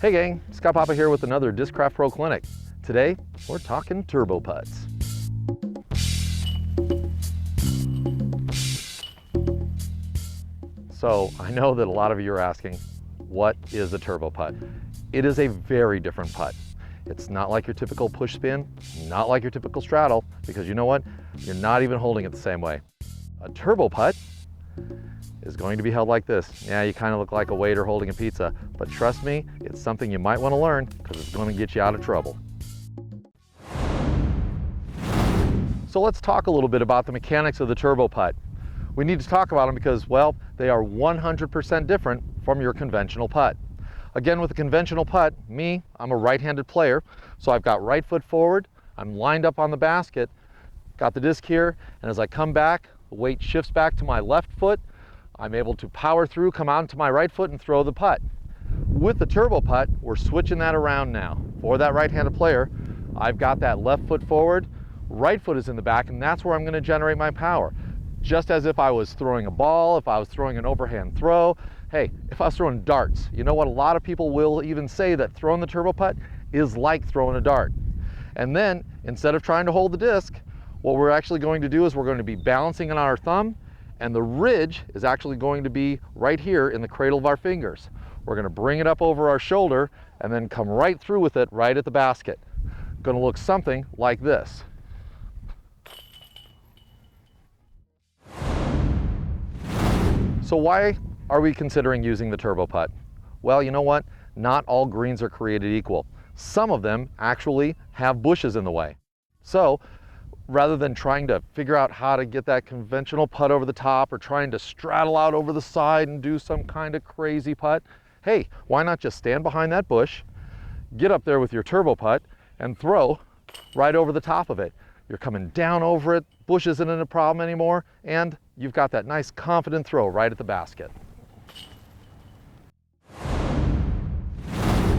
Hey gang, Scott Papa here with another Discraft Pro Clinic. Today, we're talking turbo putts. So I know that a lot of you are asking, what is a turbo putt? It is a very different putt. It's not like your typical push spin, not like your typical straddle, because you know what? You're not even holding it the same way. A turbo putt is going to be held like this. Yeah, you kind of look like a waiter holding a pizza, but trust me, it's something you might want to learn because it's going to get you out of trouble. So let's talk a little bit about the mechanics of the turbo putt. We need to talk about them because, well, they are 100% different from your conventional putt. Again, with a conventional putt, I'm a right-handed player, so I've got right foot forward, I'm lined up on the basket, got the disc here, and as I come back, the weight shifts back to my left foot. I'm able to power through, come out to my right foot and throw the putt. With the turbo putt, we're switching that around now. For that right-handed player, I've got that left foot forward, right foot is in the back, and that's where I'm going to generate my power. Just as if I was throwing a ball, if I was throwing an overhand throw, hey, if I was throwing darts, you know what? A lot of people will even say that throwing the turbo putt is like throwing a dart. And then, instead of trying to hold the disc, what we're actually going to do is we're going to be balancing on our thumb, and the ridge is actually going to be right here in the cradle of our fingers. We're going to bring it up over our shoulder and then come right through with it right at the basket. Going to look something like this. So why are we considering using the turbo putt? Well, you know what? Not all greens are created equal. Some of them actually have bushes in the way. So rather than trying to figure out how to get that conventional putt over the top or trying to straddle out over the side and do some kind of crazy putt, hey, why not just stand behind that bush, get up there with your turbo putt and throw right over the top of it. You're coming down over it, bush isn't a problem anymore, and you've got that nice confident throw right at the basket.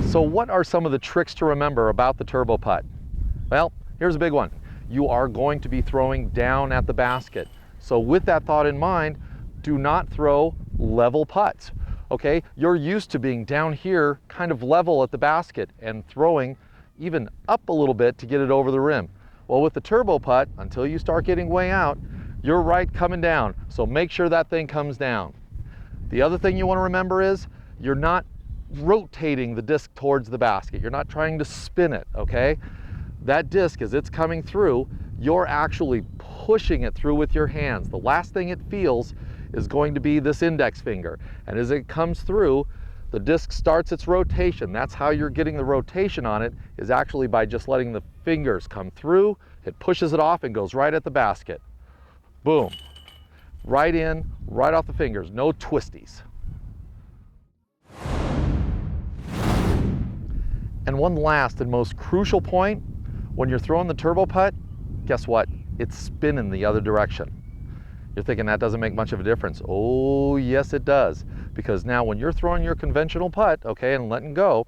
So what are some of the tricks to remember about the turbo putt? Well, here's a big one. You are going to be throwing down at the basket. So with that thought in mind, do not throw level putts, okay? You're used to being down here kind of level at the basket and throwing even up a little bit to get it over the rim. Well, with the turbo putt, until you start getting way out, you're right coming down. So make sure that thing comes down. The other thing you want to remember is you're not rotating the disc towards the basket. You're not trying to spin it, okay? That disc, as it's coming through, you're actually pushing it through with your hands. The last thing it feels is going to be this index finger. And as it comes through, the disc starts its rotation. That's how you're getting the rotation on it, is actually by just letting the fingers come through. It pushes it off and goes right at the basket. Boom. Right in, right off the fingers, no twisties. And one last and most crucial point, when you're throwing the turbo putt, guess what? It's spinning the other direction. You're thinking that doesn't make much of a difference. Oh, yes it does. Because now when you're throwing your conventional putt, okay, and letting go,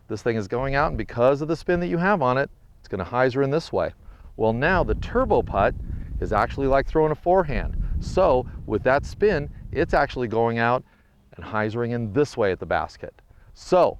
this thing is going out, and because of the spin that you have on it, it's going to hyzer in this way. Well, now the turbo putt is actually like throwing a forehand. So with that spin, it's actually going out and hyzering in this way at the basket. So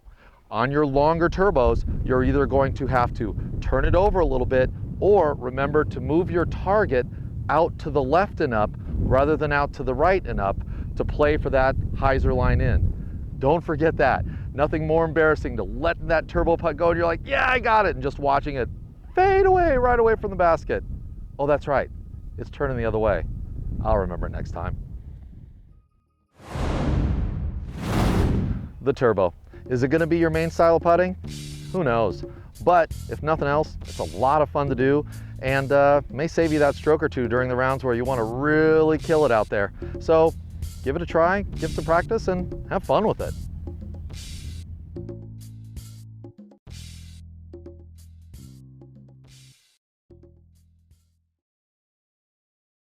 on your longer turbos, you're either going to have to turn it over a little bit or remember to move your target out to the left and up rather than out to the right and up to play for that hyzer line in. Don't forget that. Nothing more embarrassing to letting that turbo putt go and you're like, yeah, I got it, and just watching it fade away right away from the basket. Oh, that's right. It's turning the other way. I'll remember it next time. The turbo. Is it going to be your main style of putting? Who knows? But if nothing else, it's a lot of fun to do and may save you that stroke or two during the rounds where you want to really kill it out there. So give it a try, give some practice, and have fun with it.